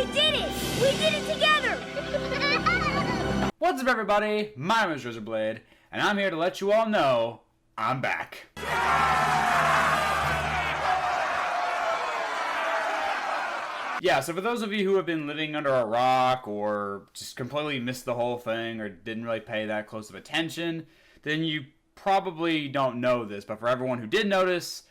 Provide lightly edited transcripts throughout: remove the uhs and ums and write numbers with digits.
We did it! We did it together! What's up, everybody? My name is RaisorBlade, and I'm here to let you all know I'm back. Yeah, so for those of you who have been living under a rock or just completely missed the whole thing or didn't really pay that close of attention, then you probably don't know this. But for everyone who did notice,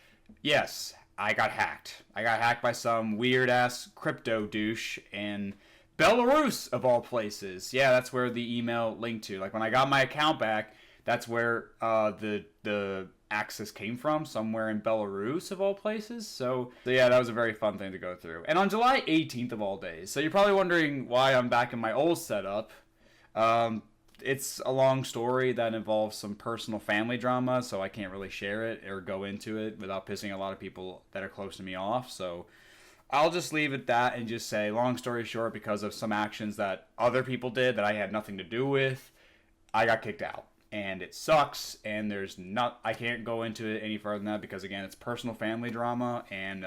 yes, I got hacked. I got hacked by some weird-ass crypto douche in Belarus, of all places. Yeah, that's where the email linked to. Like, when I got my account back, that's where the access came from, somewhere in Belarus, of all places. So yeah, that was a very fun thing to go through. And on July 18th of all days, so you're probably wondering why I'm back in my old setup. It's a long story that involves some personal family drama, so I can't really share it or go into it without pissing a lot of people that are close to me off. So I'll just leave it that and just say, long story short, because of some actions that other people did that I had nothing to do with, I got kicked out. And it sucks, and I can't go into it any further than that because, again, it's personal family drama, and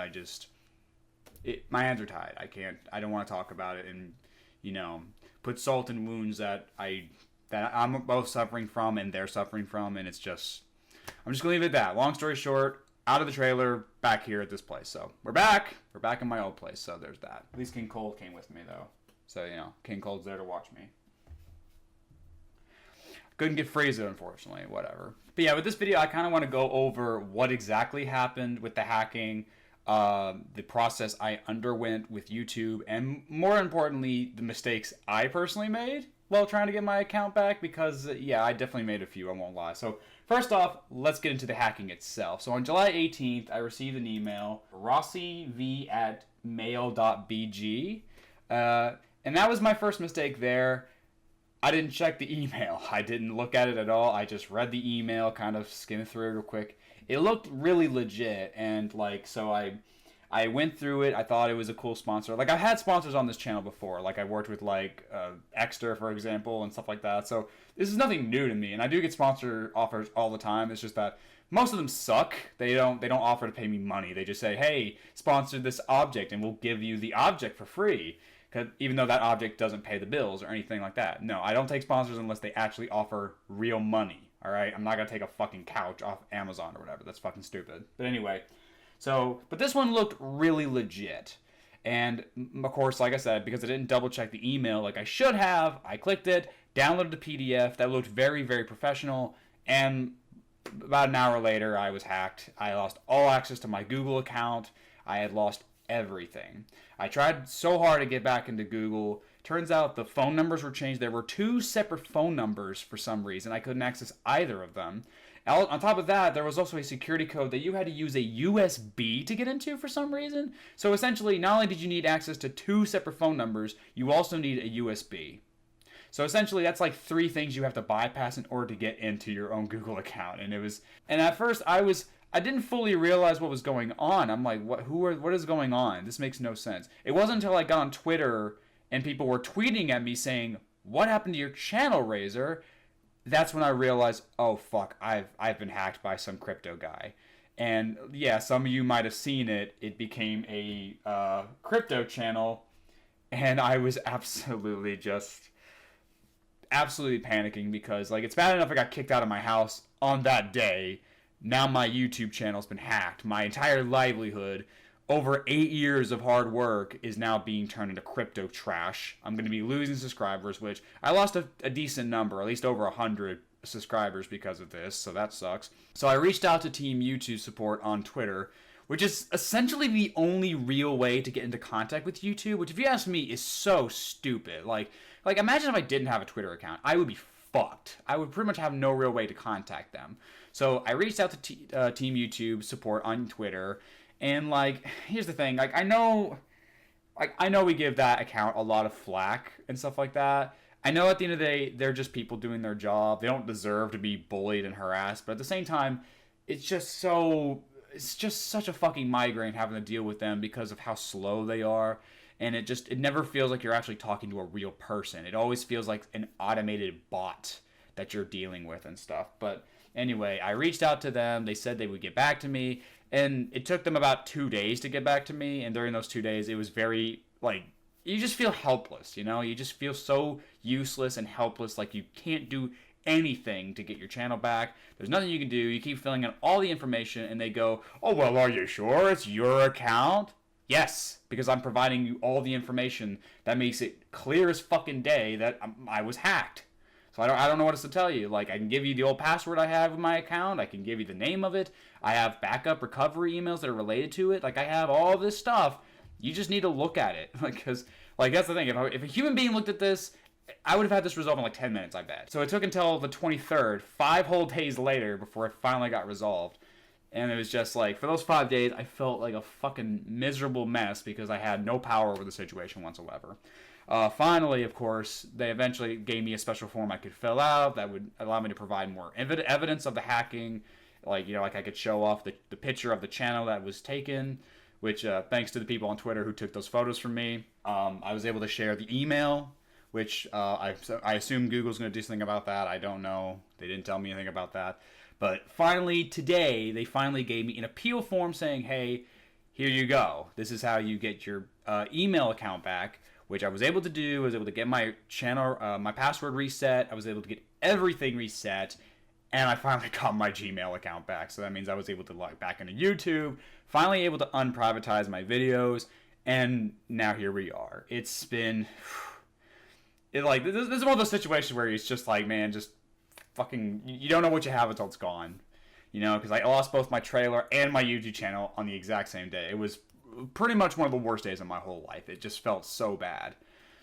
my hands are tied. I don't want to talk about it and, put salt in wounds that I'm both suffering from and they're suffering from, and I'm just going to leave it at that. Long story short, out of the trailer, back here at this place. So, we're back. We're back in my old place, so there's that. At least King Cold came with me, though. So, King Cold's there to watch me. Couldn't get Fraser, unfortunately, whatever. But yeah, with this video, I kind of want to go over what exactly happened with the hacking, the process I underwent with YouTube, and more importantly, the mistakes I personally made while trying to get my account back, because, yeah, I definitely made a few, I won't lie. So, first off, let's get into the hacking itself. So, on July 18th, I received an email, rossiv@mail.bg, and that was my first mistake there. I didn't check the email. I didn't look at it at all. I just read the email, kind of skimmed through it real quick. It looked really legit, and so I went through it. I thought it was a cool sponsor. Like, I've had sponsors on this channel before. Like, I worked with Exter, for example, and stuff like that. So this is nothing new to me, and I do get sponsor offers all the time. It's just that most of them suck. They don't offer to pay me money. They just say, hey, sponsor this object, and we'll give you the object for free. Even though that object doesn't pay the bills or anything like that. No, I don't take sponsors unless they actually offer real money, all right? I'm not going to take a fucking couch off Amazon or whatever. That's fucking stupid. But anyway, but this one looked really legit. And, of course, like I said, because I didn't double-check the email like I should have, I clicked it, downloaded the PDF. That looked very, very professional. And about an hour later, I was hacked. I lost all access to my Google account. I had lost everything. I tried so hard to get back into Google. Turns out the phone numbers were changed. There were two separate phone numbers for some reason. I couldn't access either of them. On top of that, there was also a security code that you had to use a USB to get into for some reason. So essentially, not only did you need access to two separate phone numbers, you also need a USB. So essentially, that's like three things you have to bypass in order to get into your own Google account. And at first I didn't fully realize what was going on. I'm like, what is going on? This makes no sense. It wasn't until I got on Twitter and people were tweeting at me saying, what happened to your channel, Razor? That's when I realized, oh fuck, I've been hacked by some crypto guy. And yeah, some of you might have seen it. It became a crypto channel, and I was absolutely panicking because, like, it's bad enough I got kicked out of my house on that day. Now my YouTube channel's been hacked. My entire livelihood, over 8 years of hard work, is now being turned into crypto trash. I'm going to be losing subscribers, which I lost a decent number, at least over 100 subscribers because of this, so that sucks. So I reached out to Team YouTube support on Twitter, which is essentially the only real way to get into contact with YouTube, which, if you ask me, is so stupid. Like imagine if I didn't have a Twitter account. I would be fucked. I would pretty much have no real way to contact them. So I reached out to Team YouTube support on Twitter, and here's the thing. I know we give that account a lot of flack and stuff like that. I know at the end of the day, they're just people doing their job. They don't deserve to be bullied and harassed, but at the same time, it's just such a fucking migraine having to deal with them because of how slow they are. And it never feels like you're actually talking to a real person. It always feels like an automated bot that you're dealing with and stuff. But anyway, I reached out to them. They said they would get back to me, and it took them about 2 days to get back to me. And during those 2 days, it was very you just feel helpless, you know? You just feel so useless and helpless, like you can't do anything to get your channel back. There's nothing you can do. You keep filling in all the information, and they go, oh, well, are you sure it's your account? Yes, because I'm providing you all the information that makes it clear as fucking day that I was hacked. So I don't know what else to tell you. Like, I can give you the old password I have in my account. I can give you the name of it. I have backup recovery emails that are related to it. Like, I have all this stuff. You just need to look at it. Because, like, that's the thing. If a human being looked at this, I would have had this resolved in like 10 minutes, I bet. So it took until the 23rd, 5 whole days later, before it finally got resolved. And it was just like, for those 5 days, I felt like a fucking miserable mess because I had no power over the situation whatsoever. Finally, of course, they eventually gave me a special form I could fill out that would allow me to provide more evidence of the hacking. Like, you know, like I could show off the picture of the channel that was taken, which thanks to the people on Twitter who took those photos from me. I was able to share the email, which I assume Google's going to do something about that. I don't know. They didn't tell me anything about that. But finally, today, they finally gave me an appeal form saying, hey, here you go. This is how you get your email account back, which I was able to do. I was able to get my channel, my password reset. I was able to get everything reset. And I finally got my Gmail account back. So that means I was able to log back into YouTube, finally able to unprivatize my videos. And now here we are. It's been... this is one of those situations where it's just like, man, just fucking... You don't know what you have until it's gone. You know, because I lost both my trailer and my YouTube channel on the exact same day. It was pretty much one of the worst days of my whole life. It just felt so bad.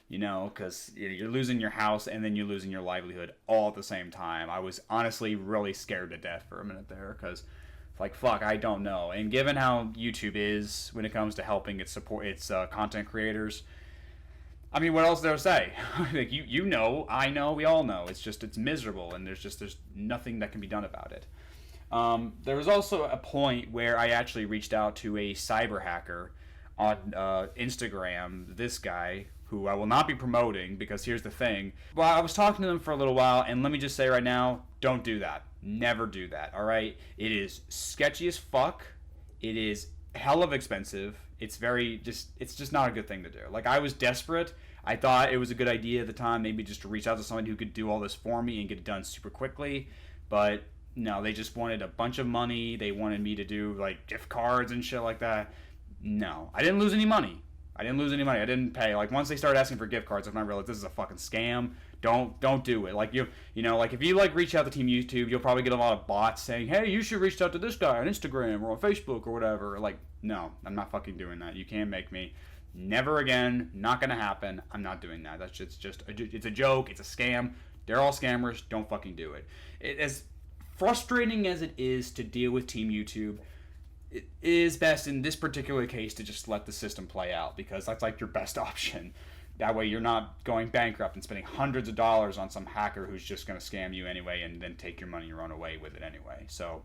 You know, because you're losing your house and then you're losing your livelihood all at the same time. I was honestly really scared to death for a minute there because, like, fuck, I don't know. And given how YouTube is when it comes to helping its content creators, I mean, what else did I say? Like, you know, I know, we all know. It's miserable, and there's nothing that can be done about it. There was also a point where I actually reached out to a cyber hacker on Instagram. This guy, who I will not be promoting, because here's the thing. Well, I was talking to them for a little while, and let me just say right now, don't do that. Never do that, alright? It is sketchy as fuck. It is hell of expensive. It's just not a good thing to do. Like, I was desperate. I thought it was a good idea at the time, maybe just to reach out to somebody who could do all this for me and get it done super quickly. But no, they just wanted a bunch of money. They wanted me to do, like, gift cards and shit like that. No, I didn't lose any money. I didn't pay. Like, once they started asking for gift cards, I realized this is a fucking scam. Don't do it. Like, you know, like, if you, like, reach out to Team YouTube, you'll probably get a lot of bots saying, hey, you should reach out to this guy on Instagram or on Facebook or whatever. Like, no, I'm not fucking doing that. You can't make me. Never again. Not gonna happen. I'm not doing that. That's just it's a joke. It's a scam. They're all scammers. Don't fucking do it. As frustrating as it is to deal with Team YouTube, it is best in this particular case to just let the system play out, because that's like your best option. That way you're not going bankrupt and spending hundreds of dollars on some hacker who's just going to scam you anyway and then take your money and run away with it anyway. So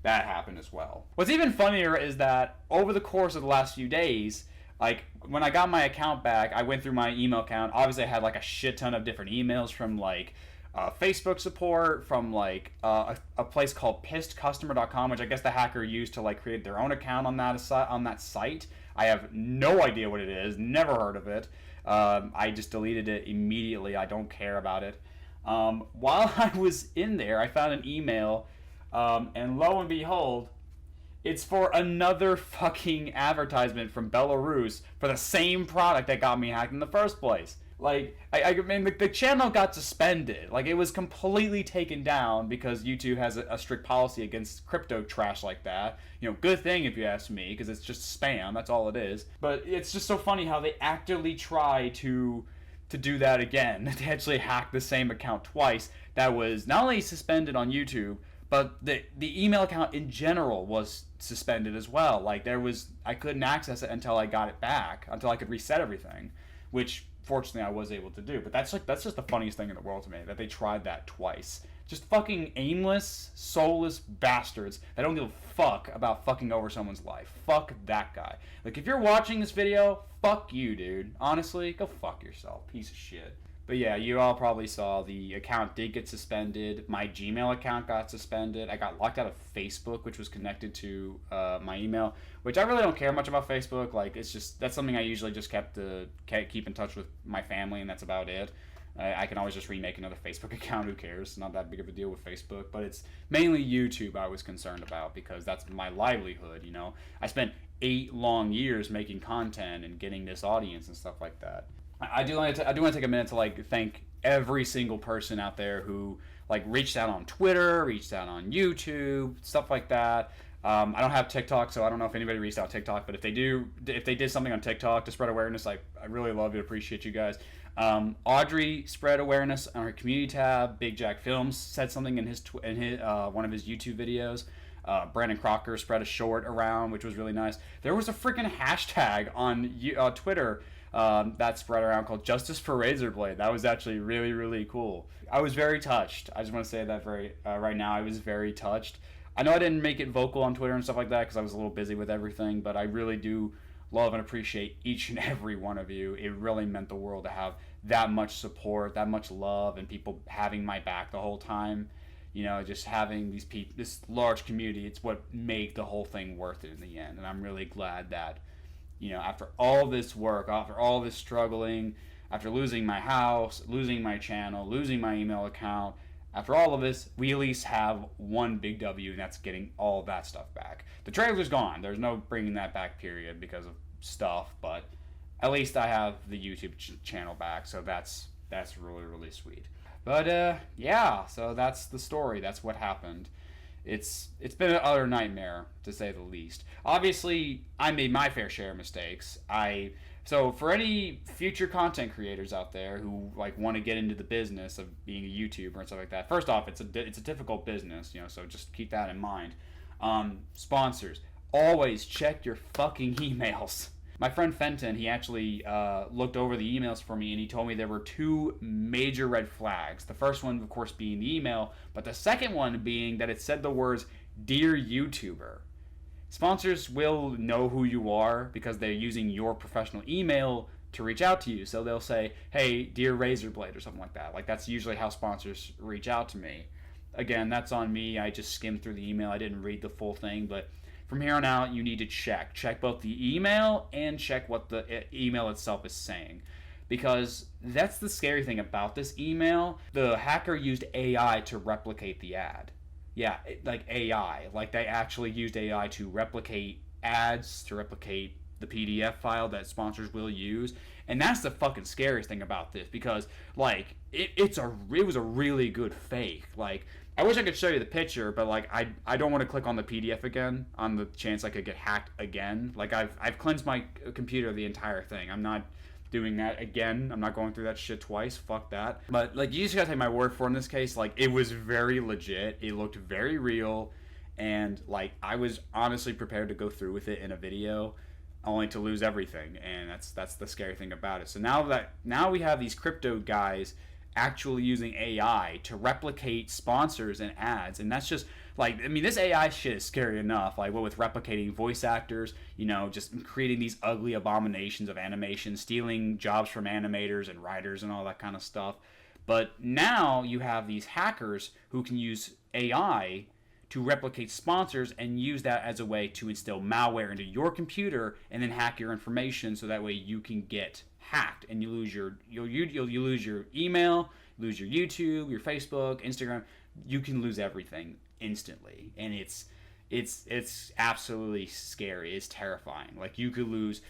that happened as well. What's even funnier is that over the course of the last few days, like, when I got my account back, I went through my email account. Obviously I had like a shit ton of different emails from like Facebook support, from like a place called pissedcustomer.com, which I guess the hacker used to like create their own account on that site. I have no idea what it is, never heard of it. I just deleted it immediately. I don't care about it. While I was in there, I found an email, and lo and behold, it's for another fucking advertisement from Belarus for the same product that got me hacked in the first place. Like, I mean, the channel got suspended. Like, it was completely taken down because YouTube has a strict policy against crypto trash like that. You know, good thing if you ask me, because it's just spam. That's all it is. But it's just so funny how they actively try to do that again. They actually hacked the same account twice. That was not only suspended on YouTube, but the email account in general was suspended as well. Like, I couldn't access it until I got it back, until I could reset everything, which fortunately I was able to do. But that's just the funniest thing in the world to me, that they tried that twice. Just fucking aimless, soulless bastards that don't give a fuck about fucking over someone's life. Fuck that guy. Like, if you're watching this video, fuck you, dude. Honestly, go fuck yourself, piece of shit. But yeah, you all probably saw the account did get suspended. My Gmail account got suspended. I got locked out of Facebook, which was connected to my email, which I really don't care much about Facebook. Like, it's just, that's something I usually just keep in touch with my family, and that's about it. I can always just remake another Facebook account. Who cares? It's not that big of a deal with Facebook. But it's mainly YouTube I was concerned about, because that's my livelihood, you know. I spent 8 long years making content and getting this audience and stuff like that. I do want to take a minute to like thank every single person out there who like reached out on Twitter, reached out on YouTube, stuff like that. I don't have TikTok, so I don't know if anybody reached out TikTok, but if they did something on TikTok to spread awareness, like, I really love it, appreciate you guys. Audrey spread awareness on her community tab. Big Jack Films said something in his one of his YouTube videos. Brandon Crocker spread a short around, which was really nice. There was a freaking hashtag on Twitter that spread around called Justice for RaisorBlade. That was actually really, really cool. I was very touched. I just want to say that right now. I was very touched. I know I didn't make it vocal on Twitter and stuff like that because I was a little busy with everything, but I really do love and appreciate each and every one of you. It really meant the world to have that much support, that much love, and people having my back the whole time. You know, just having this large community, it's what made the whole thing worth it in the end. And I'm really glad that, you know, after all this work, after all this struggling, after losing my house, losing my channel, losing my email account, after all of this, we at least have one big W, and that's getting all that stuff back. The trailer's gone. There's no bringing that back, period, because of stuff, but at least I have the YouTube channel back, so that's really, really sweet. But yeah, so that's the story. That's what happened. It's been an utter nightmare, to say the least. Obviously, I made my fair share of mistakes. So for any future content creators out there who like want to get into the business of being a YouTuber and stuff like that, first off, it's a difficult business, you know. So just keep that in mind. Sponsors, always check your fucking emails. My friend Fenton, he actually looked over the emails for me, and he told me there were 2 major red flags. The first one, of course, being the email, but the second one being that it said the words, "Dear YouTuber." Sponsors will know who you are because they're using your professional email to reach out to you. So they'll say, "Hey, dear RaisorBlade," or something like that. Like, that's usually how sponsors reach out to me. Again, that's on me. I just skimmed through the email. I didn't read the full thing, but from here on out, you need to check both the email and check what the email itself is saying, because that's the scary thing about this email. The hacker used AI to replicate the ad. Yeah, like AI. Like, they actually used AI to replicate ads, to replicate the PDF file that sponsors will use. And that's the fucking scariest thing about this, because like it was a really good fake. Like, I wish I could show you the picture, but like I don't want to click on the PDF again on the chance I could get hacked again. Like, I've cleansed my computer the entire thing. I'm not doing that again. I'm not going through that shit twice. Fuck that. But like, you just gotta take my word for it in this case. Like, it was very legit. It looked very real, and like, I was honestly prepared to go through with it in a video, only to lose everything. And that's the scary thing about it. So now we have these crypto guys actually using AI to replicate sponsors and ads, and that's just like, I mean, this AI shit is scary enough. Like, what with replicating voice actors, you know, just creating these ugly abominations of animation, stealing jobs from animators and writers and all that kind of stuff. But now you have these hackers who can use AI to replicate sponsors and use that as a way to instill malware into your computer and then hack your information, so that way you can get hacked and you lose your you lose your email, lose your YouTube, your Facebook, Instagram. You can lose everything instantly, and it's absolutely scary. It's terrifying. Like, you could lose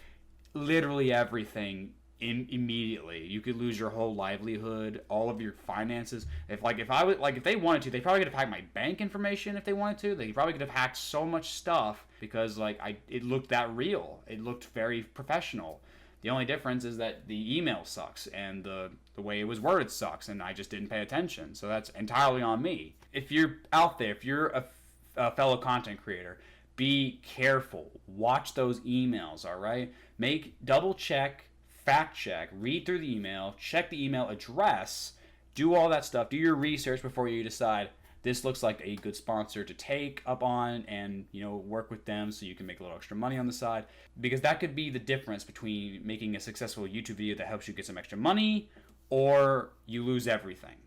literally everything immediately. You could lose your whole livelihood, all of your finances. If they wanted to, they probably could have hacked my bank information if they wanted to. They probably could have hacked so much stuff, because like, it looked that real. It looked very professional. The only difference is that the email sucks, and the way it was worded sucks, and I just didn't pay attention. So that's entirely on me. If you're out there, if you're a fellow content creator, be careful. Watch those emails, all right? Double check, fact check, read through the email, check the email address, do all that stuff. Do your research before you decide, this looks like a good sponsor to take up on, and, you know, work with them so you can make a little extra money on the side. Because that could be the difference between making a successful YouTube video that helps you get some extra money, or you lose everything.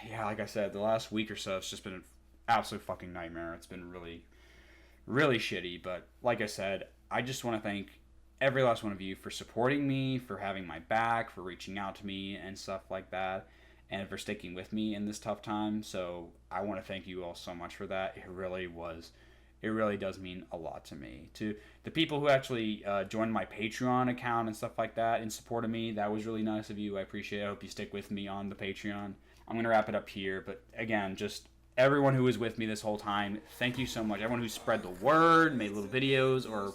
Yeah, like I said, the last week or so, it's just been an absolute fucking nightmare. It's been really, really shitty. But like I said, I just want to thank every last one of you for supporting me, for having my back, for reaching out to me and stuff like that, and for sticking with me in this tough time. So I want to thank you all so much for that. It really does mean a lot to me. To the people who actually joined my Patreon account and stuff like that in support of me, that was really nice of you. I appreciate it. I hope you stick with me on the Patreon. I'm going to wrap it up here, but again, just everyone who was with me this whole time, thank you so much. Everyone who spread the word, made little videos, or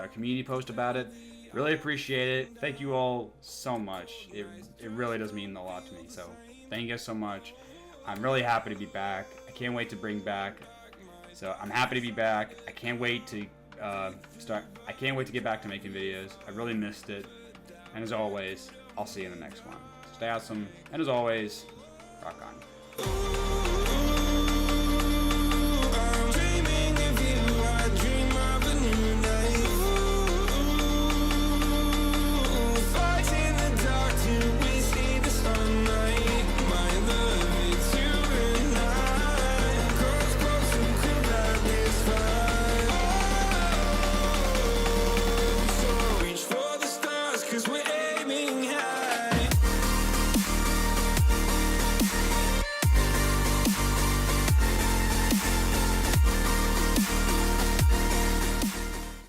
community post about it, really appreciate it. Thank you all so much. It really does mean a lot to me, so thank you guys so much. I'm really happy to be back. I can't wait to bring back. So I'm happy to be back. I can't wait to I can't wait to get back to making videos. I really missed it. And as always, I'll see you in the next one. Stay awesome. And as always, rock on.